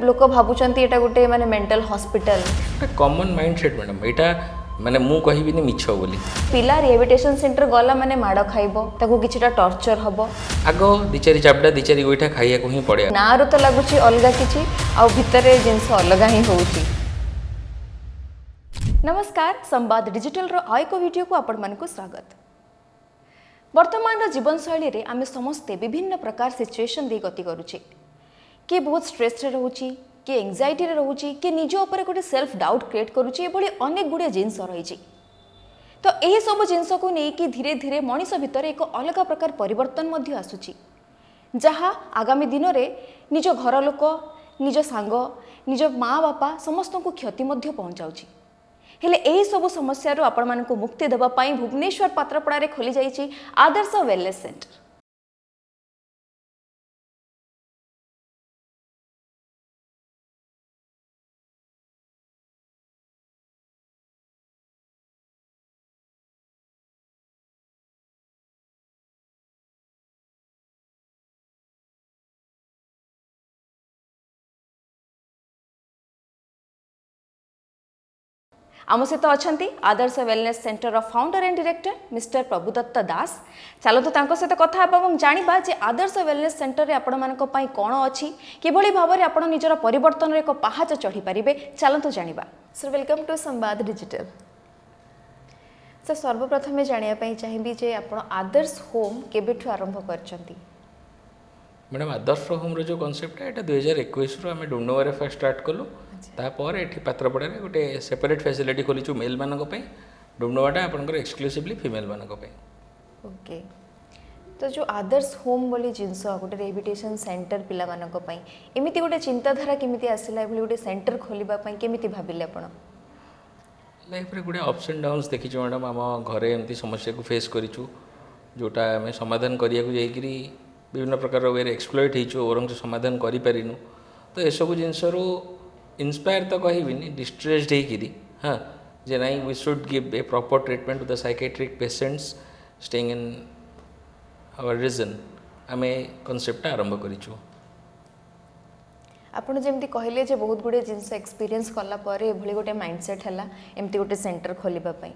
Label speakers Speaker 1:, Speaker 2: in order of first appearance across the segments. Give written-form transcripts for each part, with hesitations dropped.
Speaker 1: लोक भावुंट ये गोटे माने mental hospital
Speaker 2: common mindset madam यहाँ माने मु कहबिनी मिछ बोली
Speaker 1: पिला रिहेबिलिटेशन सेंटर गला माने माड़ खाइबो ताको किछटा टॉर्चर हबो
Speaker 2: आग दिचारी चापड़ा दिचारी गोईठा खाइया को ही पड़े
Speaker 1: ना रो तो लागुची अलगा किछि आ भितरे जिंस अलगा ही होउची। नमस्कार संवाद डिजिटल रो आय को वीडियो को आपण मन को स्वागत। वर्तमान जीवन शैली रे आमे समस्ते विभिन्न प्रकार सिचुएशन दे गति करूचे कि बहुत स्ट्रेस रे रहउची कि एंजाइटी रे रहउची कि निजो ऊपर गोटे सेल्फ डाउट क्रिएट करूची ए भली अनेक गुडे जिंस रहिची। तो एही सब जिंस को नै कि धीरे धीरे मनीष भितर एक अलग प्रकार परिवर्तन मध्य आसुची जहा आगामी दिन रे निजो घर लोक निजो सांग निजो माँ बापा समस्त को क्षति मध्य पहुंचाउची। हेले एही सब समस्या रो आपण मानको मुक्ति देबा पई भुवनेश्वर पात्रपड़ा रे खोली जाईची आदर्श वेलनेस सेंटर। आम सहित अच्छा आदर्श वेलनेस सेंटर रो founder and director mister Prabhudatta Das. चलतु तांको सहित कथा हेबा जानिबा जे आदर्श वेलनेस सेंटर रे आपण मानको पई कोन अछि किभली भाव रे आपण निजर परिवर्तन रे को पहाच चढ़ी परिबे चलतु जानिबा। सर वेलकम टू संवाद डिजिटल। सर सर्वप्रथमे जानिया पई चाहिबी जे आपण आदर्श होम केबेठु आरंभ करचंती।
Speaker 2: मैडम आदर्श होम रो जो कांसेप्ट है 2021 रो हमें डुमनवारे फर्स्ट स्टार्ट कलु तापर एठी पात्रपड़ा रे गोटे सेपरेट फैसिलिटी खोलीचु मेल मानक पई डुमनवाटा आपनकर एक्सक्लूसिवली फीमेल मानक पई।
Speaker 1: ओके तो जो आदर्श होम बोली जिंस गोटे रिहेबिलिटेशन सेंटर पिला मानक पई एमिति गोटे चिंताधारा केमिति आसिला एभली गोटे सेंटर खोलिबा पई केमिति भाबिले आपण?
Speaker 2: लाइफ रे गोटे अप्स एंड डाउन्स देखिछु मैडम आम घरे एमती समस्या को फेस करिछु जोटा आम समाधान करिया को जाईकरी विभिन्न प्रकार वे एक्सप्लोइट होइछु और समाधान करि परिनु। तो ये सब जिनस इन्स्पायर तो कहबिनी डिस्ट्रेस्ड होइकरी हाँ जे नाइ we should give a proper treatment to the psychiatric patients staying in our region आमे कॉन्सेप्ट आरंभ करिछु।
Speaker 1: आपण जेमती कहले जे बहुत गुडे जिंस एक्सपीरियंस कला परे एभली गोटे माइंडसेट हला एमती गोटे सेंटर खोलिबा पई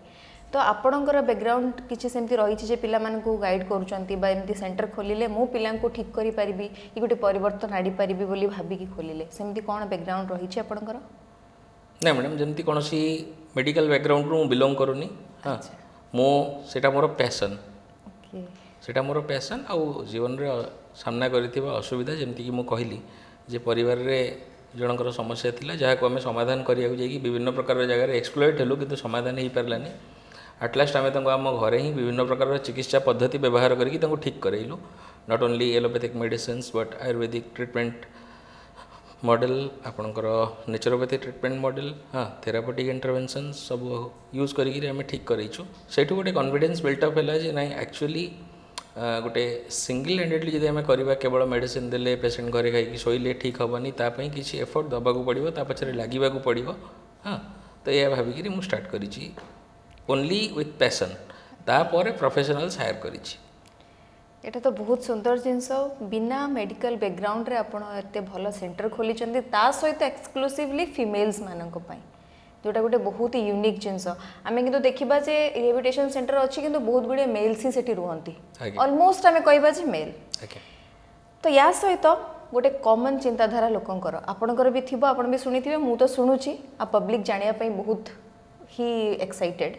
Speaker 1: तो आपणकर बैकग्राउंड किसी सेमती रही जे पिला मानकु गाइड करूचंती बा एमती सेंटर खोलिले मो पिला को ठीक करि परिबी कि गोटे परिवर्तन आडी परिबी बोली भाबी कि खोलिले सेमती कोन बैकग्राउंड रही छे आपणकर?
Speaker 2: ना मैडम जमती कोनोसी मेडिकल बैकग्राउंड रू बिलोंग करूनी हाँ मो सेटा मोर पैशन
Speaker 1: ओके
Speaker 2: सेटा मोर पैशन आ जीवन रे सामना करथिबा असुविधा जेमती कि मो कहली जे परिवार रे जनकर समस्या थिला जहा को हमें समाधान करिया को जाई विभिन्न प्रकार जगह रे एक्सप्लोइट हेलु किंतु समाधान हे परलानी। एट लास्ट आम आम घरे ही विभिन्न प्रकार चिकित्सा पद्धति व्यवहार करके ठीक करइलु not only allopathic medicines but ayurvedic treatment model आपणकर नेचुरोपैथिक ट्रीटमेंट मॉडल हाँ थेरापेटिक इंटरवेंशन सब यूज करिक आम ठीक करइछु। सेठू गोटे कॉन्फिडेंस बिल्टअप है जे ना एक्चुअली गोटे सिंगल हैंडेडली जब आम करवा केवल मेडिसिन देले पेशेंट घरे खाई शोले ठीक हेनी तापाई किसी एफर्ट दबाक पड़ो ता पछरे लगे पड़ो हाँ तो यह भाविकी मुझे स्टार्ट करी ओनली विथ पैशन तापर प्रोफेशनल्स हायर करिछि।
Speaker 1: एटा तो बहुत सुंदर जिंस बिना मेडिकल बैकग्राउंड रे आपण एते भलो सेंटर खोली चंदी ता सहित एक्सक्लूसिवली फीमेल्स मानक पई जोटा गोटे बहुत यूनिक जिंस आमे किंतु देखिबा जे रिहेबिलिटेशन सेंटर अछि किंतु बहुत गुडे मेल्स ही सेठी रुहंती ऑलमोस्ट आमे कहबा जे मेल तो या सहित गोटे कॉमन चिंताधारा लोकंकर आपणकर भी थिबो आपण भी सुनिथिबे मु तो सुनुची आ पब्लिक जानिया पई बहुत ही एक्साइटेड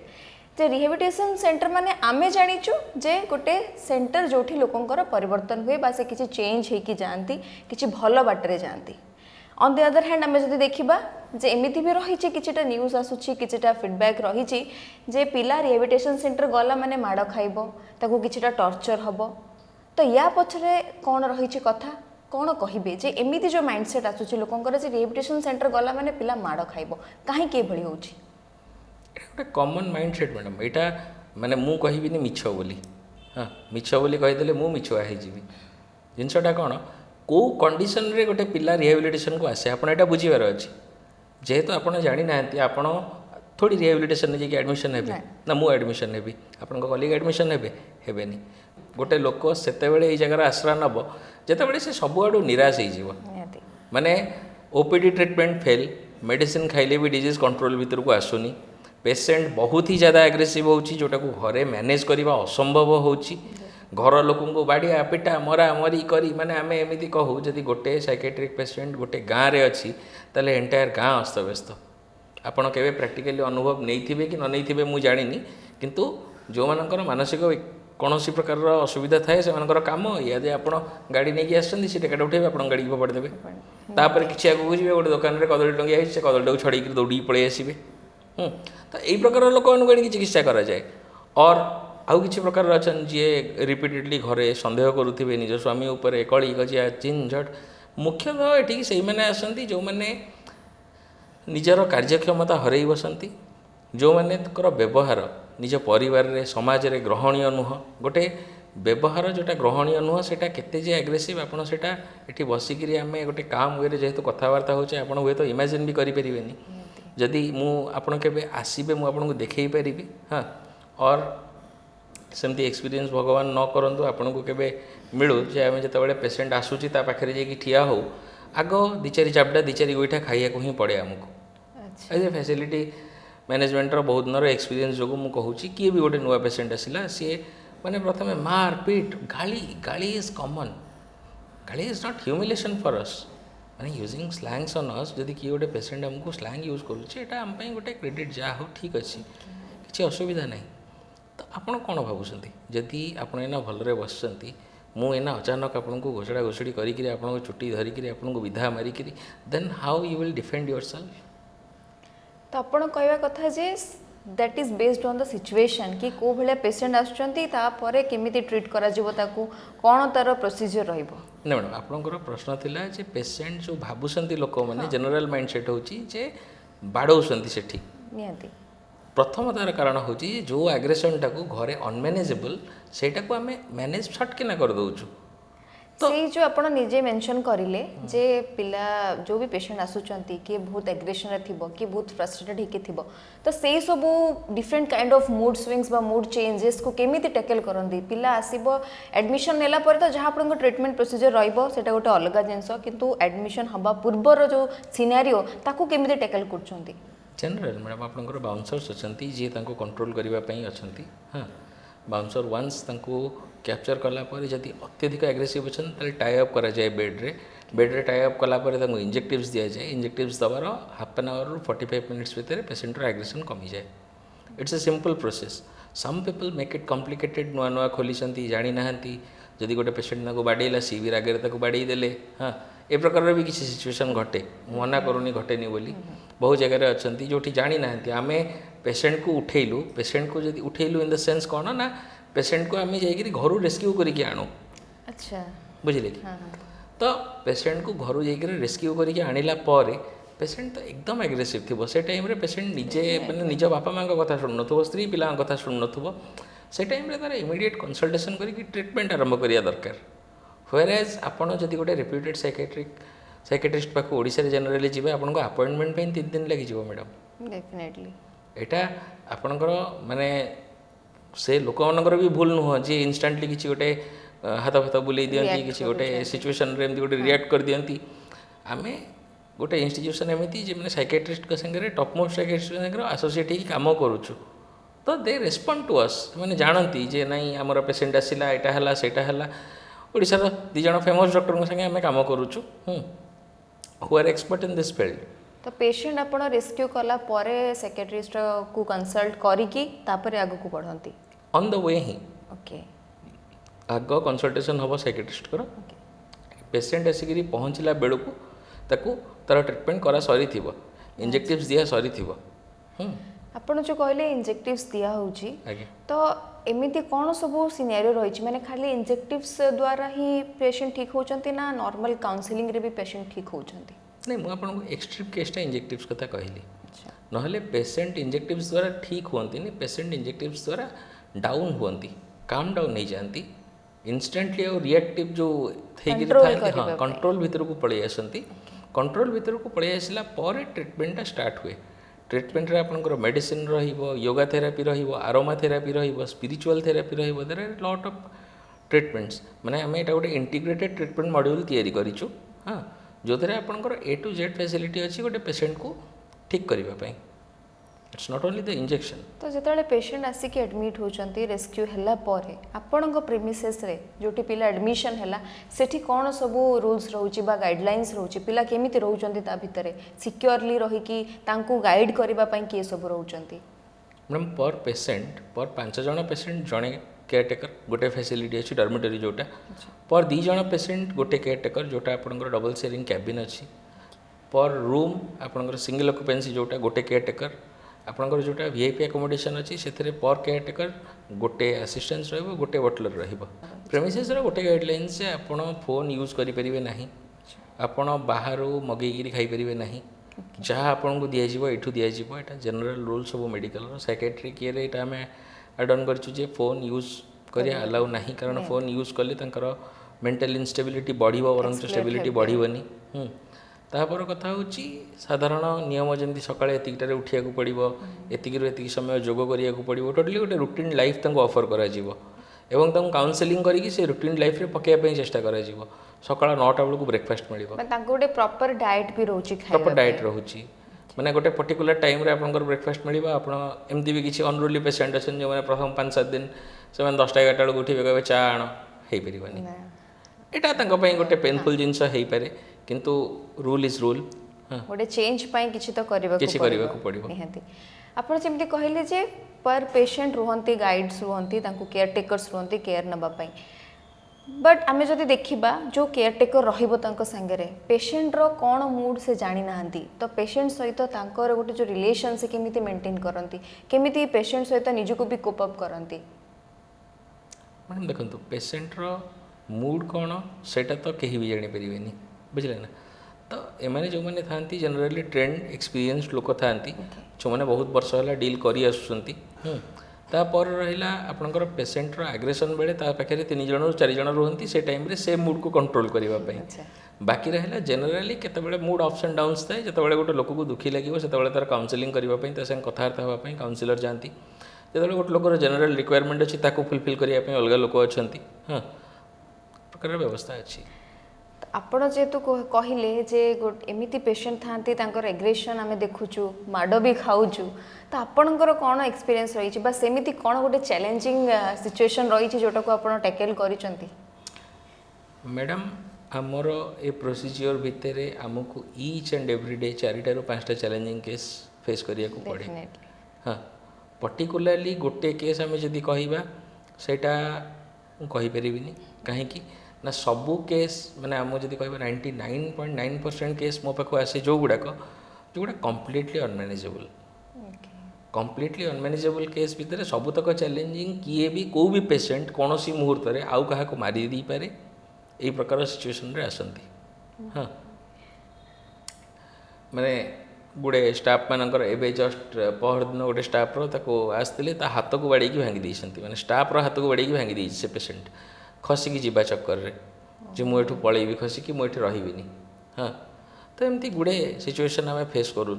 Speaker 1: जे रिहेबिलिटेशन सेंटर माने आमे जानिचु जे गोटे सेंटर जोठी लोकंकर परिवर्तन हुए बा से किछि चेंज हे कि जानती किछि भलो बाटरे जानती। ऑन द अदर हैंड आमे जदि देखिबा जे एमिति भी रही छि किछिटा न्यूज़ आसुछि किछिटा फीडबैक रही छि जे पिला रिहेबिलिटेशन सेंटर गला माने माड़ खाइबो ताको किछिटा टॉर्चर हबो तो या पछरे कोन रही छि कथा कोन कहिबे जे एमिति जो माइंडसेट आसुछि लोकंकर जे रिहेबिलिटेशन सेंटर गला माने पिला माड़ खाइबो काहे के भली होछि
Speaker 2: गोटे कॉमन माइंडसेट मैडम यहाँ माने मु कहबिनी मिछ बोली हाँ मिछ बोली कहीदेले मु मिछुआ हो जिनसटा कौन कौ कंडीशन रे गोटे पिला रिहेबिलिटेशन को आसे आपड़ यहाँ बुझीबार अच्छे जेहेतु आप जानी ना आपण थोड़ी रिहेबिलिटेशन जाकि एडमिशन हे ना मु एडमिशन हेबी आपण कलिग एडमिशन हेबेनी गोटे लोक से जगह आश्रय नब जिते से सबुआड़ निराश हो माने ओपीडी ट्रिटमेंट फेल मेडिसिन खाइले भी डिजीज कंट्रोल भितर को आसुनी पेसेंट बहुत ही ज़्यादा एग्रेसिव होची जोटा को घरे मैनेज करवा असंभव होची घर लोक बाड़िया पिटा मरा मरी करी माने आम एमती कहू जदि गोटे साइकेट्रिक पेसेंट गोटे गाँव में अच्छी ताले एंटायर गाँ अस्तव्यस्त आपण केवे प्रैक्टिकली अनुभव नहीं कि न नहीं मुझे जानी किंतु जो मानकर मानसिक कौन प्रकार असुविधा थाए से कम या जे आप गाड़ी नहीं आसछन्ती से टेकाटा उठेबे आप गाड़ी को फोपाड़ी देबे तापर किछि आगु जीवे गोटे दुकान रे कदली टंगिया है से कदलीटा छड़ी दौड़ी पड़े आसबे तो यही प्रकार लोक मानक चिकित्सा करा जाए और आउ किछि प्रकार अछन जे रिपीटेडली घरे संदेह करुथिबे निज स्वामी उपरे कली गजिया चिनझट मुख्यतः एठी से माने आसंती जो माने निजर कार्यक्षमता हरई बसंती जो माने व्यवहार निज परिवार रे समाज रे ग्रहणीय नुह गोटे व्यवहार जोटा ग्रहणीय नुह सेटा केते जे एग्रेसिव आपण सेटा एठी बसिकिरी आमे गोटे काम वे जेहेतु कथबार्ता होचे आपण हुए तो इमेजिन भी करि परिबेनी जदि मु आपण केबे आसीबे मु आपन को देखै परिबी हाँ और सेमती एक्सपीरियंस भगवान न करंतु आपन को केबे मिलू जे आमे जतबेले पेशेंट आसुची ता पाखरे जे कि ठिया हो आगो दिचारी चापडा दिचारी गोइठा खाइया को ही पड़े आमको एज ए फैसिलिटी मैनेजमेंटर बहुत दिन एक्सपीरियंस जो मुझे कहूँ किए भी गोटे नुआ पेसेंट आसला सी मैंने प्रथम मार पीट गाली गाली इज कॉमन गाली is not humiliation for us मैंने यूजिंग स्लैंग्स ऑन अस जदि किए गोटे पेसेंट आमको स्लैंग यूज करुचे आम गोटे क्रेडिट जहाँ हो ठीक अच्छे किसी असुविधा नहीं तो आपड़ कौन भावुं जदि आप एना भलरे बसती मु एना अचानक आपन को घोषड़ा घोषड़ी करी आपन चुट्टी धरिकी आपन को विधा मारिकी then how you will defend yourself
Speaker 1: तो आपण कहवा कथा जे that is based on the situation कि को भले पेशेंट आसुचंती तापरे केमिति ट्रीट करा जिवो ताकू कोन तार प्रोसीजर रहइबो
Speaker 2: ना मैडम आपनकर प्रश्न थिला जे पेशेंट जो भाबुसंती लोक माने जनरल माइंडसेट होची जे बाडौसंती सेठी
Speaker 1: नियंती
Speaker 2: प्रथम तार कारण होची जो एग्रेशन टाकू घरे अनमैनेजेबल सेटा को हमें मैनेज छटके ना कर दउछु
Speaker 1: तो जो आपण निजे मेंशन करिले जे पिला जो भी पेशेंट आसुचंती कि बहुत एग्रेशन रे थिबो कि बहुत फ्रस्ट्रेटेड हिके थिबो तो सेई सब different kind of mood swings बा मूड चेंजेस को केमिति टैकल करंदी पिला आसीबो एडमिशन नेला पर तो जहां आपण को ट्रीटमेंट प्रोसीजर रहइबो सेटा गोटे अलग जिंस किंतु एडमिशन हबा पूर्वर जो सिनेरियो ताकू केमिति टैकल करचंती
Speaker 2: जनरल मैडम आपनकर बाउंसर्स अछंती जे तांको कंट्रोल करिवा पई अछंती हां बाउंसर वंस तांको कैप्चर कला पर जदि अत्यधिक एग्रेसिव अच्छा टाई अप करा जाए बेड रे टाई अप कला पर इंजेक्टिव्स दिया जाए इंजेक्टिव्स दबार हाफ एन आवर 45 मिनिट्स भितर पेशेंटर एग्रेशन कमी जाए it's a simple process some people make it complicated नुआ नुआ खोली जानी ना जदि गोटे पेशेंट को बाड़ेला सी भी रागे बाड़े देले हाँ ए प्रकार भी किसी सिचुएशन घटे मना करूनी घटेनी बोली बहुत जगह अच्छा जो जानी ना आम पेशेंट को उठेलु पेशेंट को जब उठेलु इन द सेंस कौन ना पेशेंट को आम जाकि घर रेस्क्यू करके आणु
Speaker 1: अच्छा
Speaker 2: बुझिले कि तो पेशेंट को घर जाकि रेस्क्यू करके आनिला पर पेशेंट तो एकदम एग्रेसिव थी से टाइम रे पेशेंट निजे मैंने निज बापा माँ कथा शुणु न स्त्री पिला कथा शुणु न से टाइम रे तार इमिडिएट कंसल्टेशन करके ट्रीटमेंट आरंभ करिया दरकार व्हेयरएज आपण जदि गोटे रेप्यूटेड साइकेट्रिस्ट पाक ओडिसा रे जनरली जिबे आपनको अपॉइंटमेंट पे 3 दिन लागि जिवो मैडम
Speaker 1: डेफिनेटली
Speaker 2: एटा आपणकर माने से लोक मानकर भी भूल नुह जे इंस्टांटली किसी गोटे हाथ फाथ बुले दियंती किसी गोटे सिचुएशन रे एमती गोटे रिएक्ट कर दियंती आमे गोटे इंस्टीट्यूशन एमती जे माने साइकेट्रिस्ट के संगे टॉप मोस्ट साइकेट्रिस्ट के संगे एसोसिएट ही काम करूछु तो दे रेस्पोंड टू अस माने जानती जे नहीं हमर पेशेंट आसिला एटा हला सेटा हला ओडिसा रो 2 जण फेमस डॉक्टर के संगे आमे काम करूछु who are expert in this field
Speaker 1: तो पेशेंट आपण रेस्क्यू कला परे साइकेट्रिस्ट को कंसल्ट करिकी तापर आगु को बढ़ंती
Speaker 2: ऑन द वे ही
Speaker 1: ओके
Speaker 2: आग कंसल्टेशन हम साइकेट्रिस्ट कर पेशेंट आसिक पहुँचला बेलू ताकू तार ट्रिटमेंट करा सरी थी इंजेक्टिव्स दिया सरी थी
Speaker 1: आपण जो कहले इंजेक्टिव्स दिया होची तो एमिति कौन सब सिनेरियो रही माने खाली इंजेक्टिव्स द्वारा ही पेशेंट ठीक होचंती ना नॉर्मल काउंसलिंग रे भी पेशेंट ठीक होचंती
Speaker 2: नहीं मुझे आपको एक्सट्रीम केसटा इंजेक्टिव्स कथा कहली नहले पेशेंट इंजेक्टिव्स द्वारा ठीक होती नहीं पेशेंट इंजेक्टिव्स द्वारा डाउन होती काम डाउन नहीं जाती इंस्टेंटली और रिएक्टिव जो हाँ कंट्रोल भीतर को पलि आसती कंट्रोल भीतर को पलि आसला पर ट्रीटमेंटा स्टार्ट हुए ट्रीटमेंट रे आपनकर मेडिसिन रहिबो योगा थेरापी रहिबो आरोमा थेरापी रहिबो स्पिरिचुअल थेरापी रहिबो there are lot of treatments माने आम एटा गोटे इंटीग्रेटेड ट्रीटमेंट मॉड्यूल तैयारी करिछु हाँ जो थे आपंकर A to Z फैसिलिटी अच्छी गोटे पेसेंट को ठीक करने it's not only the injection.
Speaker 1: तो जिते पेशेंट आसिक एडमिट होती रेस्क्यू है आपण प्रेमिसेस रे जोटी पिला एडमिशन है सेठी कौन सब रूल्स रोचे गाइडलाइंस रोचे पिला केमिति रोचंती ता भितरे सिक्योरली रही गाइड करने किए सब रोचंती।
Speaker 2: मैडम पर पेसेंट पर 5 जन पेसेंट जड़े केयरटेकर गोटे फैसिलिटी अच्छी डॉर्मेटरी जोटा पर 2 जन पेसेंट गोटे केयरटेकर जोटा आपंकर डबल शेयरिंग कैबिन अच्छी पर रूम आपंकर सिंगल ऑक्युपेंसी जोटा गोटे केयरटेकर आपंकर जोटा VIP अकोमोडेशन अच्छी से पर केयरटेकर गोटे असिस्टेंस रहिबो गोटे बटलर रहिबो। प्रेमिसेस रो गोटे गाइडलाइन से आपण फोन यूज करि परिबे नाही आपण बाहर मगेगी खाई परिबे नाही जहाँ आपन को दिज्व ये दिज्व यहाँ जनरल रूल सब मेडिकल साइकेट्रिक ये आम एडन कर फोन यूज करिया अलाउ नहीं कारण फोन यूज कले मेंटल इनस्टेबिलिटी बढ़िबो वरन स्टेबिलिटी बढ़िबनी। तापर कथा होची साधारण नियम जमी सकाळे एतिकटारे उठिया को पड़िबो एतिकिरु एतिक समय जोग करिया को पड़िबो टोटली गोटे रूटीन लाइफ तांको ऑफर करा जिवो एवं तांको काउंसलिंग करिकि से रूटीन लाइफ रे पकेया पई चेष्टा करा जिवो। सकाळ 9टा बेलू ब्रेकफास्ट मिलिबो
Speaker 1: गोटे प्रॉपर डाइट भी रोची
Speaker 2: प्रॉपर डाइट रोची माने गोटे पर्टिकुलर टाइम रे आपनकर ब्रेकफास्ट मिलिबो। आपण एमती भी किसी अनरूली पेशेंट अछन जो माने प्रथम 5-7 दिन से 10टा 11टा बेलू उठिबे कहबे चा आण हेई परिबनी एटा तांको पई गोटे पेनफुल जिंस हेई पारे किंतु रूल इज रूल
Speaker 1: गोटे चेंज पई किछि तो करबा
Speaker 2: को पड़िबो
Speaker 1: निहाती। आपण जेमती कहले जे पर पेशेंट रुहंती गाइड्स रुहंती तांको केयर टेकर्स रुहंती केयर नबा पई बट आमे जदि देखिबा जो केयरटेकर रहिबो तांको संगे पेशेंट रो कौन मूड से जानी नाहंती तो पेशेंट सहित तांकर गोटे जो रिलेशन से केमिति मेंटेन करंती केमिति पेशेंट सहित निजको भी कोप अप करंती।
Speaker 2: मैडम देखंतु पेशेंट रो मूड कौन सेटा तो कहीं भी जानी परिबेनी बुझले ना। तो एमाने जो माने थांती जनरली ट्रेंड एक्सपीरियंस लोक थांती जो माने बहुत वर्ष होला डील करी आसुसंती तापर रहिला आपनकर पेशेंट रो एग्रेशन बेले ता पाखे 3 जन 4 जन रुहंती से टाइम रे से मूड को कंट्रोल करबा पई बाकी रहिला जनरली केते बेले मूड अप्स एंड डाउन्स थाए जते बेले गोटे लोक को दुखी लागिवो सेते बेले तार काउंसलिंग करबा पई ता संग कथार्थ होबा पई काउंसलर जानती जते बेले गोटे लोकर जनरल रिक्वायरमेंट अछि ताको फुलफिल करबा पई अलगा लोक अछंती प्रकार व्यवस्था अछि।
Speaker 1: आपण जेतु कहले जे एमिति पेशेंट थांती तांकर एग्रेशन आमे देखुछु माडो भी खाउछु तो आपणकर कौन एक्सपीरियंस रही बा सेमिति कौन गोटे चैलेंजिंग सिचुएशन रही जोटा को आपण टैकल करिसंती।
Speaker 2: मैडम आमर ए प्रोसीजर भितर आमको ईच एंड एवरी डे 4टा ରୁ 5टा चैलेंजिंग केस फेस करिया को पड़े। हाँ पर्टिकुलरली गोटे केस आम जदि कहवा सेटा कहि परिबिनी कहीं ना सबू केस माने आम जदि कहबा 99.9% केस मो पाखु आसे जो गुड़ाक completely unmanageable completely unmanageable case भितर सबुतक चैलेंजिंग किए भी को भी पेशेंट कौन सी मुहूर्त रे आउ कहा को मारी दी पारे यही प्रकार सिचुएशन रे आसंती। हाँ माने गुड़े स्टाफ मानकर एबे जस्ट पहर दिन गोटे स्टाफ रो ताको आसते ता हाथ को बाड़ी भांगी देइछंती माने स्टाफ रो हाथ को बाड़ी भांगी देइछ से पेशेंट खसिकी जीवा चक्कर रे जे मु एठू पळेबी खसिकी मु एठी रहिबिनी। हाँ तो एमती गुड़े सिचुएशन आम फेस करूँ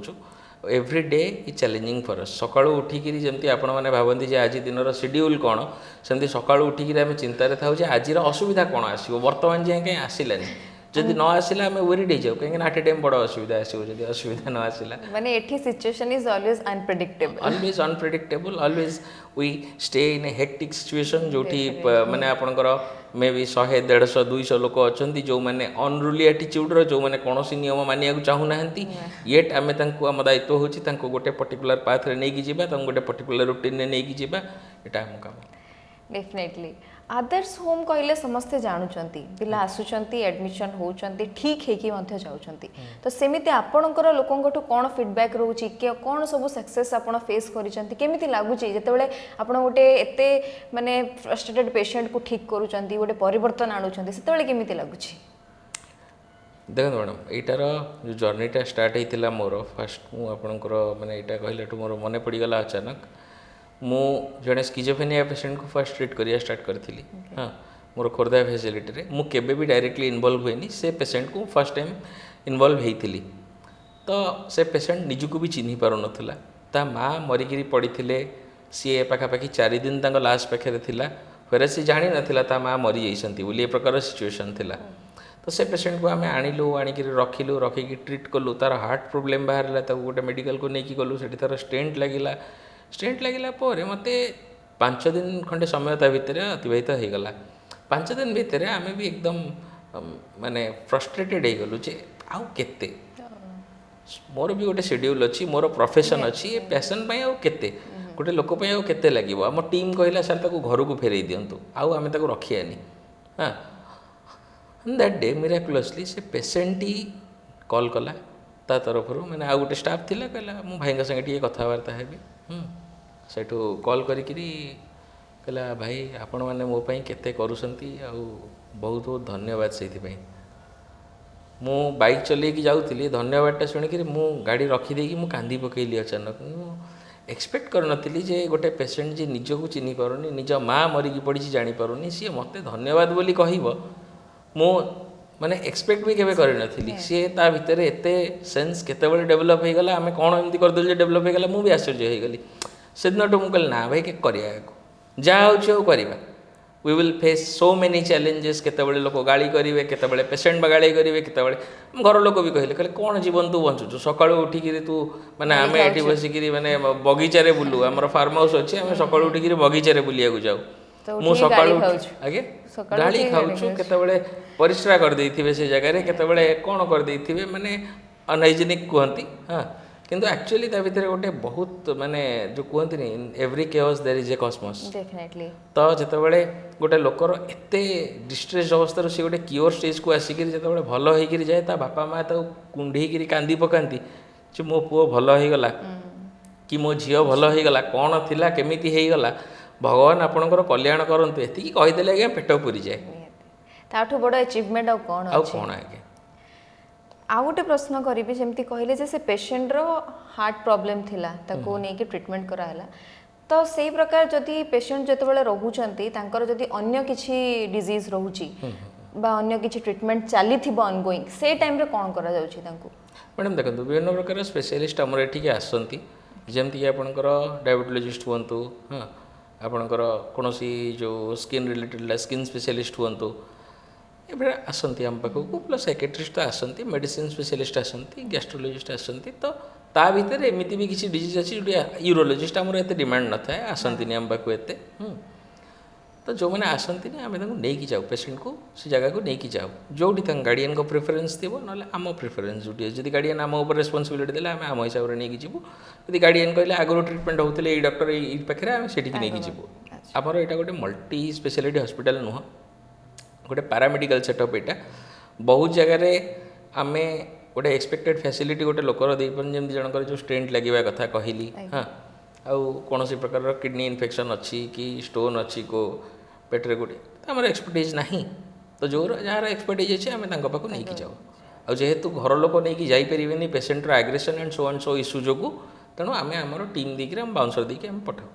Speaker 2: एव्री डे इ चैलेंजिंग फॉर अस। सकाळू उठिकी जमती आपण मैंने भावती जे आज दिन शेड्यूल कौन सेमती सकाळू उठिकी आम चिंतार था आज असुविधा कौन आसो बर्तमान जाए कहीं आसलानी जदि न आसला आम वरीड हो जाऊ कहीं एट ए टाइम बड़ असुविधा आसो जब असुविधा न आसला
Speaker 1: माने एठी situation is always
Speaker 2: unpredictable always we stay in a hectic situation जोठी माने आपनकर मे बी 100 150 200 लोक अच्छा जो मैंने अनरूली एटीट्यूड जो मैंने कौन नियम मानिया चाहू ना येट आम आम दायित्व होची गोटे पर्टिकुलर पाथ रे नहीं जीवा गोटे पर्टिकुलर रूटीन रे नहीं जीवा एटा हम काम
Speaker 1: डेफिनेटली। आदर्श होम कहले समस्ते जानुचंती पिला आसुचंती एडमिशन होचंती ठीक है कि मध्य जाउचंती तो सेमिति आपणकर लोकंगठु कोन फीडबैक रहउची के कोन सब सक्सेस आपण फेस करिचंती केमिति लागुची जेतेबेले आपण गोटे एते माने फ्रस्ट्रेटेड पेशेंट को ठीक करूचंती गोटे परिवर्तन आणुचंती सेतेबेले केमिति लागुची।
Speaker 2: देखो मैडम एटार जो जर्नीटा स्टार्ट होता मोर फास्ट मु आपणकर माने एटा कहलेठु मोर मने पड़गला अचानक मु जड़े स्किजोफ्रेनिया पेशेंट को फर्स्ट ट्रीट करिया स्टार्ट करथिली। हाँ मोर खोर्धा फैसिलिटी रे मु केबे भी डायरेक्टली इन्वॉल्व हुएनी से पेशेंट को फर्स्ट टाइम इन्वॉल्व होइथिली तो से पेशेंट निजुको भी चिन्ही पारु नथला ता माँ मरिकी पड़ीथिले सी पाखापाखि 4 दिन तांको लास्ट पाखे थिला फेर सी जानी नथिला ता माँ मरी जाइसंती बोली ए प्रकार सिचुएशन थिला तो से पेसेंट को आम आणिलु आणिक रखिलु रखिकी ट्रिट कलु तार हार्ट प्रोब्लेम बाहर गोटे मेडिकल को लेकिन गलु से तार स्टेंट लगिला मत 5 दिन खंडे समय ता भितर अतिबाहित हो गला 5 दिन भितर आम भी एकदम माने फ्रस्ट्रेटेड हो गलु जे आउ केते मोर भी गोटे शेड्यूल अच्छी मोर प्रोफेशन अच्छी ये पैसन आउ केते गोटे लोक आउ केते लगे आम टीम कहला सर ताको घर को फेरई दिंतु आउ आम ताको रखियानी हाँ दैट डे मिराकुलसली से पेसेंट ही कॉल कला ता तरफ मैंने आउ गोटे स्टाफ थिला कहला मु भाई संगे टी कथबार्ता हेबी सेठू कॉल करी कहला भाई आपण मैंने मो पाई केते करूसंती आउ बहुत बहुत धन्यवाद से मु बाइक चलैकी जाऊँगी धन्यवादटा शुणिक मु गाड़ी रखीदेकी मु कांदी पकईली अचानक एक्सपेक्ट करनथिली जे गोटे पेसेंट जी निजको चिन्ह पारुनी निज माँ मरिकी पड़ी जानीपारुनी सी मते धन्यवाद बोली कहब मु माने एक्सपेक्ट भी केवे करिनथिली सी ता भितर एते सेंस केतेबेले डेवलप हो गला आमे कोन एमती कर देल जे डेवलप हो गला मु भी आश्चर्य हो गली से दिन मु कहली ना भाई के करिया जा होछि करवा we will face so many challenges केतेबेले लोक गाड़ी करेंगे केतेबेले पेसेंट गाड़ी करेंगे केतेबेले घर लोक भी कहले कौन जीवन तू बंचुचु सकाळू उठिक तू माने आमे एठी बसिक माने बगीचारे बुलू आमर फार्म हाउस अच्छे आम सकाळू उठिक बगीचारे बुलिया जाऊ मु सकाळू आगे गाड़ी खाऊछु केतेबेले परिश्रा कर देइथिबे से जगह रे केतेबेले कोन कर देइथिबे माने अनहाइजेनिक कहंती हाँ किंतु एक्चुअली ता भितर गोटे बहुत माने जो कहते नहीं every chaos there is a cosmos
Speaker 1: definitely
Speaker 2: तो जितेबाला गोटे लोकर एत डिस्ट्रेस अवस्था सी गोटे क्योर स्टेज को आसिक जितेबाला भल हो जाए ता बापा माँ तो कुंडेक कांदी पकाती जे मो पुओ भल हो गला कि मो झील भल हो गला कौन थिला केमिति हो गला भगवान आपणकर कल्याण करंतु एतिकी कहीदेले आज्ञा पेट पूरी जाए
Speaker 1: ताठू बड़ अचीवमेंट आ कौन
Speaker 2: आज्ञा
Speaker 1: आउ गोटे प्रश्न करी जमी कहले जे से पेशेंट रो हार्ट प्रॉब्लम थिला ताको नेकी ट्रीटमेंट कराला तो सही प्रकार जदि पेशेंट जितेबाला रोचंती तांकर जदि अन्य किछि डिजीज रोची बा अन्य किछि ट्रीटमेंट चली ऑनगोइंग से टाइम रे कोन करा जाउछि तांको
Speaker 2: मैडम देखो विभिन्न प्रकार स्पेशलिस्ट आमर एठिके आसती जमीक आपणकर डायबिटोलॉजिस्ट हुंतु हाँ आपणकर कौन जो स्किन रिलेटेड स्किन स्पेशलिस्ट हुंतु ये आसती आम पाखक प्लस साइकेट्रिस्ट तो आसती मेडिसिन स्पेशलिस्ट आसती गैस्ट्रोलॉजिस्ट आसती तो ता भीतर एमती भी किसी डिजीज अच्छी जो यूरोलॉजिस्ट आमर एत डिमांड न थाए आसती आम पाक एत तो जो मैंने आसती आम नहीं जाऊ पेसेंट को से जगह को लेकिन जाऊ जो गार्डियन को प्रिफरेन्स थी ना आम प्रिफरेन्स जो जब गार्डियन आम उपर रेस्पॉन्सिबिलिटी देला आम हिसाब से नहीं जीवु यदि गार्डियन कहले आगु ट्रीटमेंट होते ये डॉक्टर ये पाखे आम से नहीं जीवु आमर यहाँ गोटे मल्टी स्पेशलिटी हॉस्पिटल नुह गोटे पैरामेडिकल सेटअप यहाँ बहुत जगह आम गोटे एक्सपेक्टेड फैसिलिटी गोटे लोकर देपार जमी जनकर जो स्टेंट लगे कथा कहली हाँ आउ कौन प्रकार किडनी इन्फेक्शन अच्छी कि स्टोन अच्छी को पेट्रे गोटे आमर एक्सपर्टाइज ना तो जो जार एक्सपर्टाइज अच्छे आम पाक नहीं जाऊ आ जेहेतु घर लोक नहीं जापरेनि पेसेंटर आग्रेसन एंड सो इश्यू जो तेणु आम आमर टीम देकर आम बाउंसर देके आम पठाऊ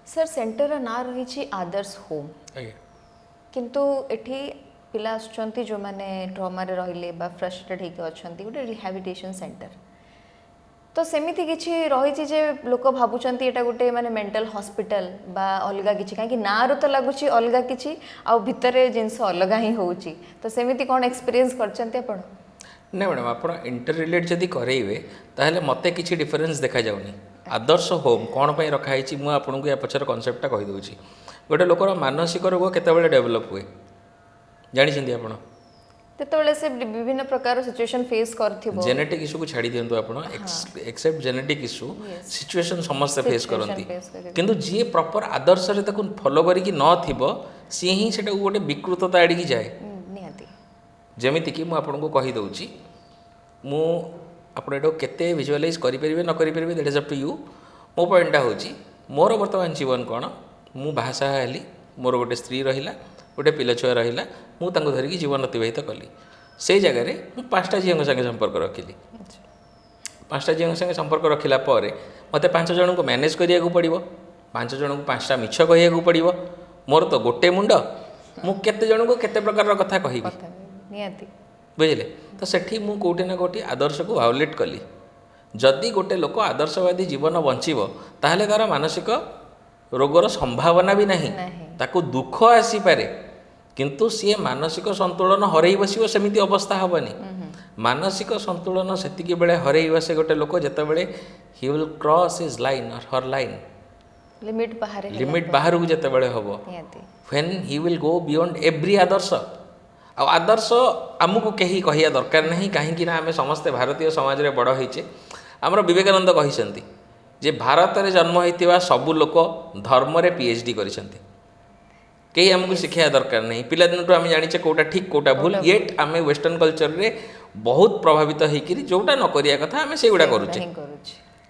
Speaker 1: सर सेंटर ना रही आदर्श होम किंतु एठी पिला आसुचंती जो माने ट्रॉमा रे रहिले बा फ्रस्ट्रेटेड हेके अछंती गोटे रिहैबिलिटेशन सेंटर तो सेमिति किछि रही जे लोक भाबुचंती एटा गोटे माने मेंटल हॉस्पिटल बा अलगा किछि काहे कि नारो तो लागुछि अलगा किछि आ भितरे जिंस अलगा ही होउछि तो सेमिति कोन एक्सपीरियंस करचंती आपण
Speaker 2: ना मैडम आप इंटर रिलेट जदि करेबे ताहले मते किछि डिफरेंस देखा जाउनी आदर्श होम कौन पर रखाई मुझे आपको या पचर कनसेप्टा कहीदे गोटे लोकर मानसिक रोग केतबेले डेवलप हुए जानी आप
Speaker 1: तेतबेले से विभिन्न प्रकार सिचुएशन फेस करथिबो
Speaker 2: जेनेटिक इश्यू को छाड़ी दियंतु आपण एक्सेप्ट जेनेटिक इश्यू सिचुएशन समस्त फेस करंती किंतु जी प्रॉपर आदर्श रे ताको फॉलो करी कि न थिबो सी ही सेटा गोटे विकृतता आड़ी जाए
Speaker 1: निहाती
Speaker 2: जेमिति कि मु आपनको कहि दउची मु आपण एटो केते विजुअलाइज करि परिबे न करि परिबे that is up to you मो पॉइंटटा होची मोर वर्तमान जीवन कोन मु भाषा हेली मोर गोटे स्त्री रहिला गोटे पिला छुआ रहिला मु तांको धरिकी जीवन अतिबाहित कली से जगह रे मु पांचटा झील संगे संपर्क रखिली पांचटा झील संगे संपर्क रखिला परे मते 5 जन को मैनेज करिया को पड़िबो 5 जन को 5टा मिछ कहिया को पड़िबो मोर तो गोटे मुंड मु केते जन को केते प्रकार कथा कहिबी
Speaker 1: निहाती
Speaker 2: बुझिले तो सेठी मु कोटे ना कोटी आदर्श को वायोलेट कली जदि गोटे लोक आदर्शवादी जीवन बंचिबो ताहले तार मानसिक रोगर संभावना भी नहीं ताको दुख आसी पारे किंतु सी मानसिक संतुलन हरई बसो सेमती अवस्था हेनी मानसिक संतुलन से बेले हरई बसे गोटे लोक जिते बड़े हि विल क्रॉस हिज लाइन और हर लाइन लिमिट बाहर को जिते बड़े हम when he will go beyond every Adarsh Adarsh आमको कहीं कहया दरकार नहीं कहीं आम समस्ते भारतीय समाज में बड़ होइचे आमर विवेकानंद कहते जे भारत में जन्म होता सबू लोक धर्म रे पीएचडी करिसेंती कहीं आमको शिखा दरकार नहीं पिला दिन आम जाने कौटा ठीक कौटा भूल येट आम वेस्टर्न कल्चर रे बहुत प्रभावित होकर जोटा न करिया कथा आम से करुचे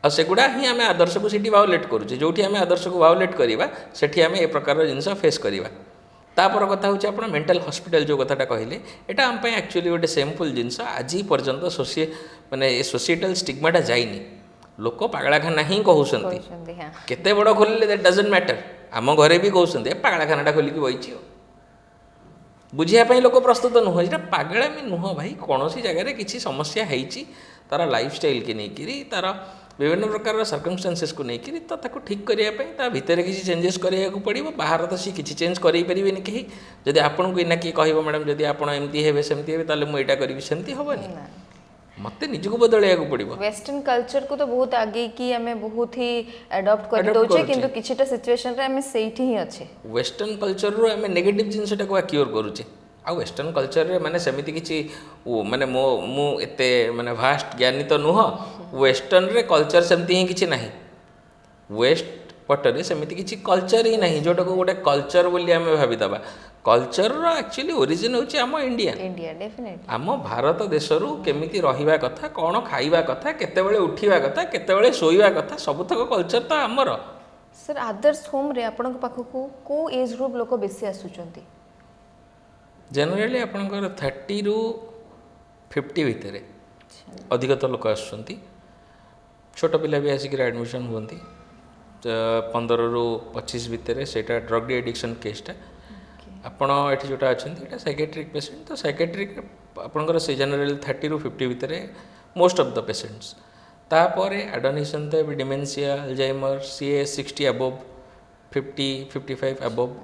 Speaker 2: और सेगुड़ा ही आम आदर्श को सीटी वायोलेट करुचे जो आम आदर्श को वायोलेट करवा सेठी आम ए प्रकार जिनस फेस करवा तापर कथा हूँ आप मेंटल हॉस्पिटल जो कथाटा कहले एटा आम एक्चुअली गोटे सेमफुल जिनस आज पर्यंत माने सोसाइटल स्टिग्माटा जाइनी लोक पागलाखाना ही कहते केते बड़ खोलिले दैट डजंट मैटर आम घरे भी कहते पागलाखाना खोलिकी बही बुझापी लोक प्रस्तुत नुह ये पागलामी नुह भाई कौन सी जगह किसी समस्या होती तार लाइफस्टाइल की नहीं तार विभिन्न प्रकार सर्कमस्टांसेस को लेकिन तो ताको ठीक करने भितर किसी चेंजेस करा पड़ो बाहर तो सी किसी चेंज करें कहीं जदि आपन को इना किए कह मैडम जदि आप एमती हे सेमती हे ताले मुझे करी सेमती हेनी मत निजको बदलिया पड़ो
Speaker 1: वेस्टर्न कल्चर को तो बहुत आगे की आम बहुत ही अडॉप्ट कर दोचे किंतु किछिटा सिचुएशन रे आम सेठी ही अच्छे वेस्टर्न
Speaker 2: कल्चर रो आम नेगेटिव जिनसटा को एक्योर करूचे आ वेस्टर्न कल्चर रे माने सेमिति किछि माने मु एते माने भास्ट ज्ञानी तो नुह वेस्टर्न रे कल्चर सेमती ही किछि नाही वेस्ट पटरे सेमिति किछि कल्चर ही नाही जोटा को गोटे कल्चर बोली आम भाविदबा कल्चर रो एक्चुअली ओरिजिन होछि आम इंडिया
Speaker 1: डेफिनेटली
Speaker 2: आम भारत देशरू केमिति रहिबा कथा कौन खाइबा कथा केतेबेले उठिबा कथा केतेबेले सोइबा कथा सबुतक कल्चर तो आमर
Speaker 1: सर आदर्श होम रे आपन पाखको को एज ग्रुप लोक बेसी आसुचंती
Speaker 2: जेनराली आपंकर 30 ରୁ 50 भितर अधिक तो लोक आसुँच छोट पिला भी आसिक एडमिशन हुंती 15 ରୁ 25 भितर से ड्रग एडिक्शन केसटा आपण ये जोटा अच्छा साइकेट्रिक पेसेंट तो साइकेट्रिक आपंकर से जेनराली 30 ରୁ 50 भितर मोस्ट ऑफ द पेसेंट्स तापर एडोनिशन तो डिमेंशिया अल्जाइमर सी 60 अबव 50 55 अबव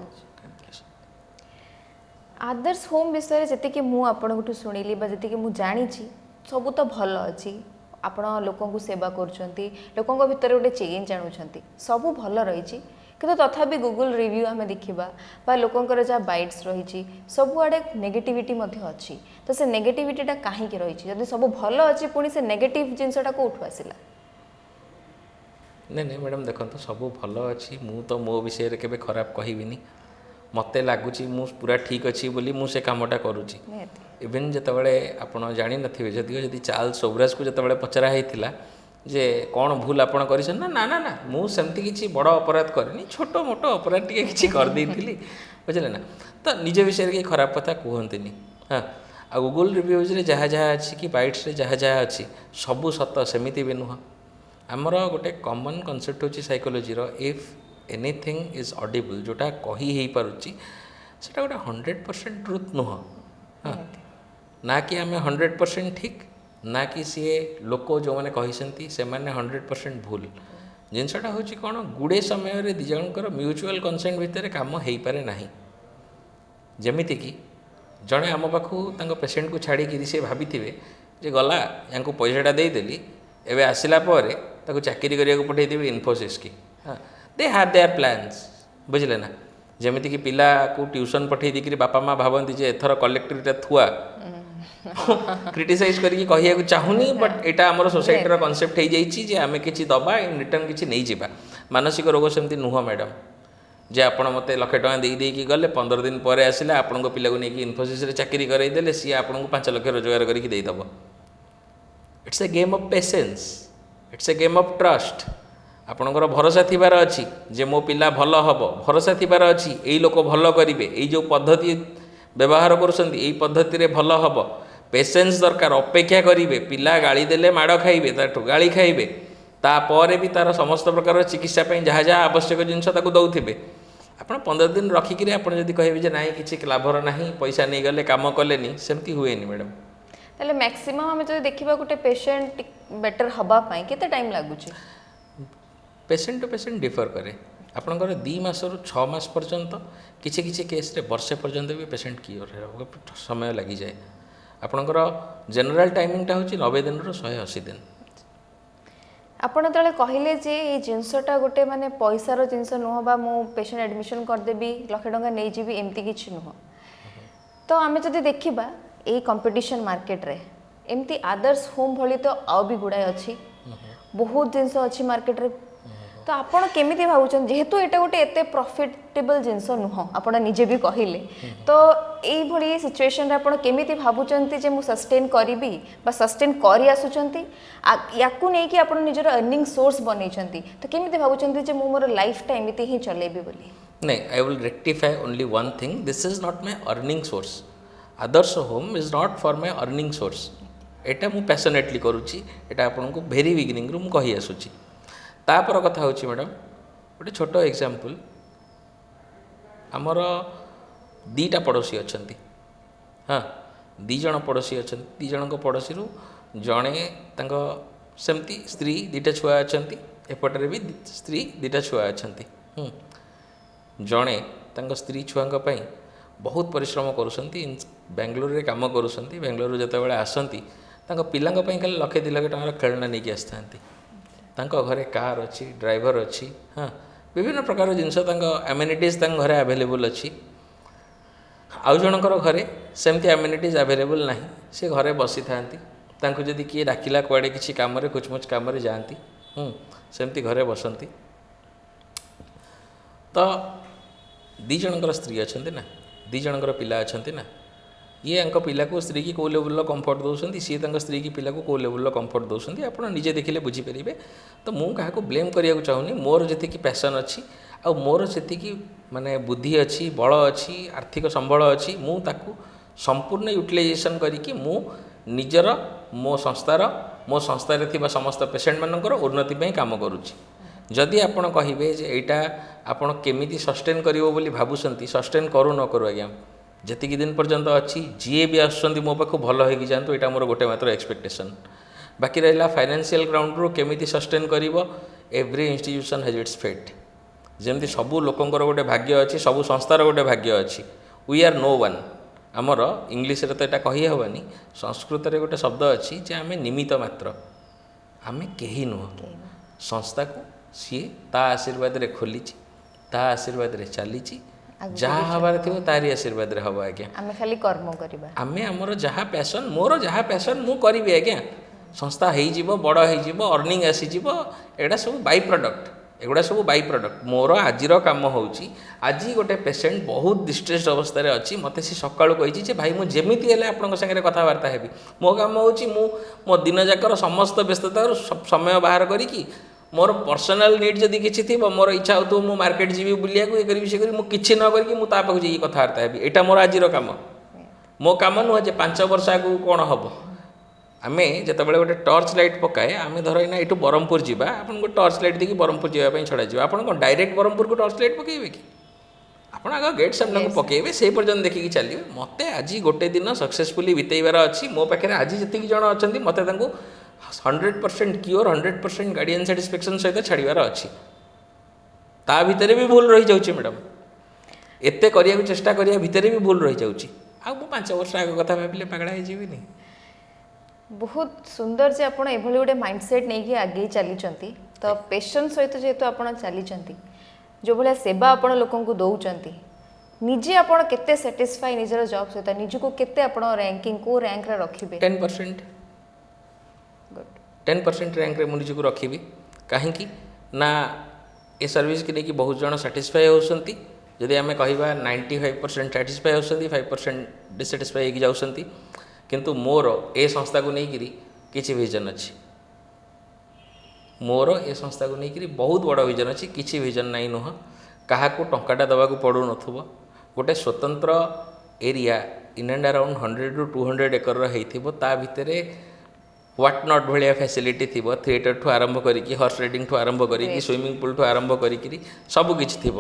Speaker 1: आदर्श होम विषय जी कि मुझे शुणिली जी मुझे जानी सब तो भल अच्छी आपण लोक सेवा कर भितर गोटे चेंज आणुंट सब भल रही कि तथापि गूगल रिव्यू आम देखा लोकंर जहाँ बाइट्स रही सबुआड़े नेगेटिविटी अच्छी तो से नेगेटिविटीटा कहीं रही जब सब भल अच्छी पुणी से नेगेटिव जिनसटा कौटू आसला
Speaker 2: नहीं मैडम देखो तो सब भल अच्छी मु तो मो विषय रे केबे खराब कहबिनी मते लगुच पूरा ठीक अच्छी बोली मुझे कामटा करुँची इवेन जितेबाला आपड़ जानी नथिबे जदिओ जदि चार्ल्स सोब्राज को जितेबाला पचरा होता जे कौन भूल आपड़ कर ना ना ना ना मुझे किसी बड़ अपराध करनी छोट मोट अपराध टी कि करदे बुझे ना तो निज विषय कि खराब कथा कहतनी हाँ आ गूगल रिव्यूज रे जहाँ जहाँ अच्छी कि बाइट्स रे जहाँ जहाँ अच्छी सबू सत सेमिति भी नुह आमर गोटे कॉमन कॉन्सेप्ट होची साइकोलॉजी रो इफ एनीथिंग इज ऑडिबल जोटा कही हो पारुची सेटा गोटे 100% ट्रुथ नुह हाँ ना कि आम 100% ठीक ना कि सी लोक जो मैंने कही से 100% भूल जिनसटा हूँ कौन गुड़े समय दिजणकर म्यूचुअल कंसेंट भितर काम हो पारे ना जमीती कि जड़े आम पाखु पेसेंट को छाड़ी सी भाभी जे गला या पैसाटा देदेली एवं आसला चाकरी करने को पठेदेवी इन्फोसिस की हाँ दे हैव देयर प्लान्स बुझे ना जमीती कि पिला को ट्यूशन पठे देकर बापा माँ भावती जे एथर कलेक्टरीटा थुआ क्रिटिसाइज करके कहूँ चाहूनी बट यहाँ आम सोसाइटर कनसेप्ट हो जाए आम कि दबा इन रिटर्न किसी नहीं जावा मानसिक रोग सेमती नुह मैडम जे आपण मत 1 लाख टଙ୍କା देकी गले 15 दिन पर आसिले आपण को पिला को नहीं इन्फोसिस रे चाकरी करईदेले सी आपण को 5 लाख रोजगार करके देदेव it's a game of patience it's a game of trust आपणकर भरोसा थिबार अच्छी जे मो पिला भल हम भरोसा थिबार अच्छी यही लोक भल करेंगे यही जो पद्धति व्यवहार करुँच पद्धति रे भल हम पेशेंस दरकार अपेक्षा करेंगे पिला गाड़ी देले माड़ खाइबे ताठू गाड़ी खाइबे तापर भी तार समस्त प्रकार चिकित्सा जहाँ जहाँ आवश्यक जिनस दौथे आप 15 दिन रखिकी आप कहे ना कि लाभर ना पैसा नहीं गले कम कले सेमती हुए मैडम
Speaker 1: ताले मैक्सिमम आम जो देखा गोटे पेशेंट बेटर हवापाई केते टाइम लगुच
Speaker 2: पेशेंट टू पेशेंट डिफर करे ଆପଣଙ୍କର 2 ମାସରୁ 6 ମାସ ପର୍ଯ୍ୟନ୍ତ କିଛି କିଛି କେସ୍ରେ ବର୍ଷେ ପର୍ଯ୍ୟନ୍ତ ବି ପେସେଣ୍ଟ କ୍ଲିଅର୍ ହେବାକୁ ସମୟ ଲାଗିଯାଏ। ଆପଣଙ୍କର ଜେନେରାଲ ଟାଇମିଂଟା ହେଉଛି 90 ଦିନରୁ 180 ଦିନ।
Speaker 1: ଆପଣ ଯେତେବେଳେ କହିଲେ ଯେ ଏଇ ଜିନିଷଟା ଗୋଟେ ମାନେ ପଇସାର ଜିନିଷ ନୁହଁ ବା ମୁଁ ପେସେଣ୍ଟ ଆଡମିସନ୍ କରିଦେବି 1,00,000 ଟଙ୍କା ନେଇଯିବି ଏମିତି କିଛି ନୁହଁ। ତ ଆମେ ଯଦି ଦେଖିବା ଏଇ କମ୍ପିଟିସନ୍ ମାର୍କେଟରେ ଏମିତି ଆଦର୍ଶ ହୋମ୍ ଭଳି ତ ଆଉ ବି ଗୁଡ଼ାଏ ଅଛି, ବହୁତ ଜିନିଷ ଅଛି ମାର୍କେଟରେ। ତ ଆପଣ କେମିତି ଭାବୁଛନ୍ତି ଯେହେତୁ ଏଇଟା ଗୋଟେ ଏତେ ପ୍ରଫିଟେବଲ୍ ଜିନିଷ ନୁହଁ, ଆପଣ ନିଜେ ବି କହିଲେ, ତ ଏଇଭଳି ସିଚୁଏସନରେ ଆପଣ କେମିତି ଭାବୁଛନ୍ତି ଯେ ମୁଁ ସଷ୍ଟେନ୍ କରିବି ବା ସଷ୍ଟେନ୍ କରି ଆସୁଛନ୍ତି, ୟାକୁ ନେଇକି ଆପଣ ନିଜର ଅର୍ଣ୍ଣିଂ ସୋର୍ସ ବନେଇଛନ୍ତି, ତ କେମିତି ଭାବୁଛନ୍ତି ଯେ ମୁଁ ମୋର ଲାଇଫଟା ଏମିତି ହିଁ ଚଲେଇବି ବୋଲି?
Speaker 2: ନାଇଁ, I will rectify only one thing, this is not my earning source. Adarsh home is not for my earning source. ଏଇଟା ମୁଁ ପ୍ୟାସନେଟଲି କରୁଛି, ଏଇଟା ଆପଣଙ୍କୁ ଭେରି ବିଗିନିଂରୁ ମୁଁ କହି ଆସୁଛି। ତାପର କଥା ହେଉଛି ମ୍ୟାଡ଼ାମ୍, ଗୋଟେ ଛୋଟ ଏକ୍ଜାମ୍ପଲ୍, ଆମର 2ଟା ପଡ଼ୋଶୀ ଅଛନ୍ତି। ହଁ, 2 ଜଣ ପଡ଼ୋଶୀ ଅଛନ୍ତି। 2 ଜଣଙ୍କ ପଡ଼ୋଶୀରୁ ଜଣେ ତାଙ୍କ ସେମିତି ସ୍ତ୍ରୀ 2ଟା ଛୁଆ ଅଛନ୍ତି, ଏପଟରେ ବି ସ୍ତ୍ରୀ 2ଟା ଛୁଆ ଅଛନ୍ତି। ଜଣେ ତାଙ୍କ ସ୍ତ୍ରୀ ଛୁଆଙ୍କ ପାଇଁ ବହୁତ ପରିଶ୍ରମ କରୁଛନ୍ତି, ବାଙ୍ଗାଲୋରରେ କାମ କରୁଛନ୍ତି। ବାଙ୍ଗାଲୋରରୁ ଯେତେବେଳେ ଆସନ୍ତି ତାଙ୍କ ପିଲାଙ୍କ ପାଇଁ ଖାଲି 1,00,000-2,00,000 ଟଙ୍କାର ଖେଳନା ନେଇକି ଆସିଥାନ୍ତି। ତାଙ୍କ ଘରେ କାର୍ ଅଛି, ଡ୍ରାଇଭର ଅଛି, ହଁ, ବିଭିନ୍ନ ପ୍ରକାର ଜିନିଷ ତାଙ୍କ ଆମ୍ୟୁନିଟିଜ୍ ତାଙ୍କ ଘରେ ଆଭେଲେବୁଲ୍ ଅଛି। ଆଉ ଜଣଙ୍କର ଘରେ ସେମିତି ଆମ୍ୟୁନିଟିଜ୍ ଆଭେଲେବୁଲ୍ ନାହିଁ, ସେ ଘରେ ବସିଥାନ୍ତି। ତାଙ୍କୁ ଯଦି କିଏ ଡାକିଲା କୁଆଡ଼େ କିଛି କାମରେ କୁଚମୁଚ କାମରେ ଯାଆନ୍ତି, ସେମିତି ଘରେ ବସନ୍ତି। ତ 2 ଜଣଙ୍କର ସ୍ତ୍ରୀ ଅଛନ୍ତି ନା, 2 ଜଣଙ୍କର ପିଲା ଅଛନ୍ତି ନା, ଇଏ ତାଙ୍କ ପିଲାକୁ ସ୍ତ୍ରୀକି କେଉଁ ଲେବୁଲ୍ର କମ୍ଫର୍ଟ ଦେଉଛନ୍ତି, ସିଏ ତାଙ୍କ ସ୍ତ୍ରୀକି ପିଲାକୁ କେଉଁ ଲେବୁଲ୍ର କମ୍ଫର୍ଟ ଦେଉଛନ୍ତି, ଆପଣ ନିଜେ ଦେଖିଲେ ବୁଝିପାରିବେ। ତ ମୁଁ କାହାକୁ ବ୍ଲେମ୍ କରିବାକୁ ଚାହୁଁନି। ମୋର ଯେତିକି ପ୍ୟାସନ୍ ଅଛି ଆଉ ମୋର ଯେତିକି ମାନେ ବୁଦ୍ଧି ଅଛି, ବଳ ଅଛି, ଆର୍ଥିକ ସମ୍ବଳ ଅଛି, ମୁଁ ତାକୁ ସମ୍ପୂର୍ଣ୍ଣ ୟୁଟିଲାଇଜେସନ୍ କରିକି ମୁଁ ନିଜର, ମୋ ସଂସ୍ଥାରେ ଥିବା ସମସ୍ତ ପେସେଣ୍ଟମାନଙ୍କର ଉନ୍ନତି ପାଇଁ କାମ କରୁଛି। ଯଦି ଆପଣ କହିବେ ଯେ ଏଇଟା ଆପଣ କେମିତି ସଷ୍ଟେନ୍ କରିବ ବୋଲି ଭାବୁଛନ୍ତି, ସଷ୍ଟେନ୍ କରୁ ନ କରୁ ଆଜ୍ଞା, ଯେତିକି ଦିନ ପର୍ଯ୍ୟନ୍ତ ଅଛି ଯିଏ ବି ଆସୁଛନ୍ତି ମୋ ପାଖକୁ ଭଲ ହେଇକି ଯାଆନ୍ତୁ, ଏଇଟା ମୋର ଗୋଟେ ମାତ୍ର ଏକ୍ସପେକ୍ଟେସନ୍। ବାକି ରହିଲା ଫାଇନାନ୍ସିଆଲ୍ ଗ୍ରାଉଣ୍ଡରୁ କେମିତି ସଷ୍ଟେନ୍ କରିବ, ଏଭ୍ରି ଇନଷ୍ଟିଟ୍ୟୁସନ୍ ହେଜ୍ ଇଟ୍ସ ଫେଟ୍। ଯେମିତି ସବୁ ଲୋକଙ୍କର ଗୋଟେ ଭାଗ୍ୟ ଅଛି, ସବୁ ସଂସ୍ଥାର ଗୋଟେ ଭାଗ୍ୟ ଅଛି। We are no one. ଆମର ଇଂଲିଶରେ ତ ଏଇଟା କହିହେବନି, ସଂସ୍କୃତରେ ଗୋଟେ ଶବ୍ଦ ଅଛି ଯେ ଆମେ ନିମିତ୍ତ ମାତ୍ର, ଆମେ କେହି ନୁହଁ। ସଂସ୍ଥାକୁ ସିଏ ତା ଆଶୀର୍ବାଦରେ ଖୋଲିଛି, ତା ଆଶୀର୍ବାଦରେ ଚାଲିଛି, ଯାହା ହେବାର ଥିବ ତାରି ଆଶୀର୍ବାଦରେ ହେବ ଆଜ୍ଞା।
Speaker 1: ଆମେ ଖାଲି କର୍ମ କରିବା,
Speaker 2: ଆମେ ଆମର ଯାହା ପ୍ୟାସନ୍, ମୋର ଯାହା ପ୍ୟାସନ୍ ମୁଁ କରିବି ଆଜ୍ଞା। ସଂସ୍ଥା ହେଇଯିବ, ବଡ଼ ହେଇଯିବ, ଅର୍ଣ୍ଣିଂ ଆସିଯିବ, ଏଗୁଡ଼ା ସବୁ ବାଇ ପ୍ରଡ଼କ୍ଟ, ଏଗୁଡ଼ା ସବୁ ବାଇ ପ୍ରଡ଼କ୍ଟ। ମୋର ଆଜିର କାମ ହେଉଛି, ଆଜି ଗୋଟେ ପେସେଣ୍ଟ ବହୁତ ଡିଷ୍ଟ୍ରେସ୍ଡ ଅବସ୍ଥାରେ ଅଛି, ମୋତେ ସେ ସକାଳୁ କହିଛି ଯେ ଭାଇ ମୁଁ ଯେମିତି ହେଲେ ଆପଣଙ୍କ ସାଙ୍ଗରେ କଥାବାର୍ତ୍ତା ହେବି। ମୋ କାମ ହେଉଛି ମୁଁ ମୋ ଦିନଯାକର ସମସ୍ତ ବ୍ୟସ୍ତତାରୁ ସମୟ ବାହାର କରିକି ମୋର ପର୍ସନାଲ୍ ନିଡ୍ ଯଦି କିଛି ଥିବ, ମୋର ଇଚ୍ଛା ହେଉଥିବ ମୁଁ ମାର୍କେଟ ଯିବି ବୁଲିବାକୁ, ଇଏ କରିବି ସେ କରିବି, ମୁଁ କିଛି ନ କରିକି ମୁଁ ତା ପାଖକୁ ଯାଇକି କଥାବାର୍ତ୍ତା ହେବି। ଏଇଟା ମୋର ଆଜିର କାମ। ମୋ କାମ ନୁହଁ ଯେ 5 ବର୍ଷ ଆଗକୁ କ'ଣ ହେବ। ଆମେ ଯେତେବେଳେ ଗୋଟେ ଟର୍ଚ୍ଚ ଲାଇଟ୍ ପକାଏ, ଆମେ ଧର ଏଇନା ଏଇଠୁ ବ୍ରହ୍ମପୁର ଯିବା, ଆପଣଙ୍କୁ ଟର୍ଚ୍ଚ ଲାଇଟ୍ ଦେଇକି ବ୍ରହ୍ମପୁର ଯିବା ପାଇଁ ଛଡ଼ାଯିବ। ଆପଣ କ'ଣ ଡାଇରେକ୍ଟ ବ୍ରହ୍ମପୁରକୁ ଟର୍ଚ୍ଚ ଲାଇଟ୍ ପକାଇବେ କି? ଆପଣ ଆଗ ଗେଟ୍ ସାମ୍ନାକୁ ପକାଇବେ, ସେଇ ପର୍ଯ୍ୟନ୍ତ ଦେଖିକି ଚାଲିବେ। ମୋତେ ଆଜି ଗୋଟେ ଦିନ ସକ୍ସେସଫୁଲି ବିତେଇବାର ଅଛି। ମୋ ପାଖରେ ଆଜି ଯେତିକି ଜଣ ଅଛନ୍ତି, ମୋତେ ତାଙ୍କୁ 100% କ୍ୟୁଅର୍, 100% ଗାର୍ଡ଼ିଆନ୍ ସାଟିସ୍ଫ୍ୟାକ୍ସନ୍ ସହିତ ଛାଡ଼ିବାର ଅଛି। ତା ଭିତରେ ବି ଭୁଲ ରହିଯାଉଛି ମ୍ୟାଡ଼ାମ୍, ଏତେ କରିବାକୁ ଚେଷ୍ଟା କରିବା ଭିତରେ ବି ଭୁଲ ରହିଯାଉଛି। ଆଉ ମୁଁ 5 ବର୍ଷ ଆଗ କଥା ଭାବିଲେ ପାଗଳା ହେଇଯିବିନି।
Speaker 1: ବହୁତ ସୁନ୍ଦର ଯେ ଆପଣ ଏଭଳି ଗୋଟେ ମାଇଣ୍ଡସେଟ୍ ନେଇକି ଆଗେଇ ଚାଲିଛନ୍ତି। ତ ପେସେଣ୍ଟ ସହିତ ଯେହେତୁ ଆପଣ ଚାଲିଛନ୍ତି, ଯେଉଁ ଭଳିଆ ସେବା ଆପଣ ଲୋକଙ୍କୁ ଦେଉଛନ୍ତି, ନିଜେ ଆପଣ କେତେ ସାଟିସ୍ଫାଇ ନିଜର ଜବ୍ ସହିତ, ନିଜକୁ କେତେ ଆପଣ ର୍ୟାଙ୍କିଂ କେଉଁ ର୍ୟାଙ୍କରେ ରଖିବେ?
Speaker 2: 10%। 10% ର୍ୟାଙ୍କରେ ମୁଁ ନିଜକୁ ରଖିବି। କାହିଁକି ନା ଏ ସର୍ଭିସ୍କି ନେଇକି ବହୁତ ଜଣ ସାଟିସ୍ଫାଏ ହେଉଛନ୍ତି। ଯଦି ଆମେ କହିବା 95% ସାଟିସ୍ଫାଏ ହେଉଛନ୍ତି, 5% ଡିସାଟିସ୍ଫାଏ ହେଇକି ଯାଉଛନ୍ତି। କିନ୍ତୁ ମୋର ଏ ସଂସ୍ଥାକୁ ନେଇକରି କିଛି ଭିଜନ୍ ଅଛି, ମୋର ଏ ସଂସ୍ଥାକୁ ନେଇକରି ବହୁତ ବଡ଼ ଭିଜନ୍ ଅଛି। କିଛି ଭିଜନ୍ ନାହିଁ ନୁହଁ, କାହାକୁ ଟଙ୍କାଟା ଦେବାକୁ ପଡ଼ୁନଥିବ, ଗୋଟେ ସ୍ୱତନ୍ତ୍ର area in and around 100 to 200 ଏକରର ହେଇଥିବ, ତା ଭିତରେ ହ୍ୱାଟ୍ ନଟ୍ ଭଳିଆ ଫ୍ୟାସିଲିଟି ଥିବ, ଥିଏଟରଠୁ ଆରମ୍ଭ କରିକି, ହର୍ସ ରାଇଡ଼ିଂଠୁ ଆରମ୍ଭ କରିକି, ସୁଇମିଂ ପୁଲ୍ଠୁ ଆରମ୍ଭ କରିକିରି ସବୁ କିଛି ଥିବ।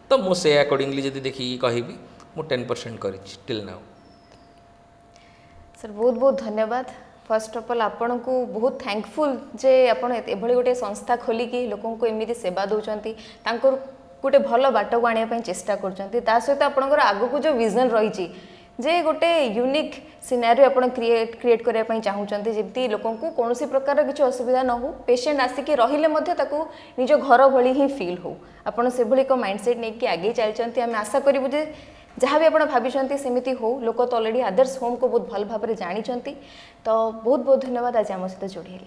Speaker 2: ତ ମୁଁ ସେ ଆକର୍ଡ଼ିଂଲି ଯଦି ଦେଖିକି କହିବି, ମୁଁ 10% କରିଛି ଟିଲ୍ ନାଉ।
Speaker 1: ସାର୍ ବହୁତ ବହୁତ ଧନ୍ୟବାଦ। ଫାର୍ଷ୍ଟ ଅଫ୍ ଅଲ୍ ଆପଣଙ୍କୁ ବହୁତ ଥ୍ୟାଙ୍କଫୁଲ୍ ଯେ ଆପଣ ଏଭଳି ଗୋଟେ ସଂସ୍ଥା ଖୋଲିକି ଲୋକଙ୍କୁ ଏମିତି ସେବା ଦେଉଛନ୍ତି, ତାଙ୍କୁ गोटे भल बाट को आने चेष्टा कर सहित आपंकर आग को जो विजन रही जे गोटे यूनिक सिनारियो आप क्रिएट करने चाहूँगी जमी लोक कौन प्रकार किसी असुविधा न हो पेशेंट आसिक रहिले निज घर भली ही फील हो आपड़ से एक माइंडसेट नहीं कि आगे चलते आम आशा करूँ जे जहाँ भी आप भाई सेमती हो लोक तो अलरेडी आदर्श होम को बहुत भल भाव में जानी तो बहुत बहुत धन्यवाद आज आम सहित जोड़ी।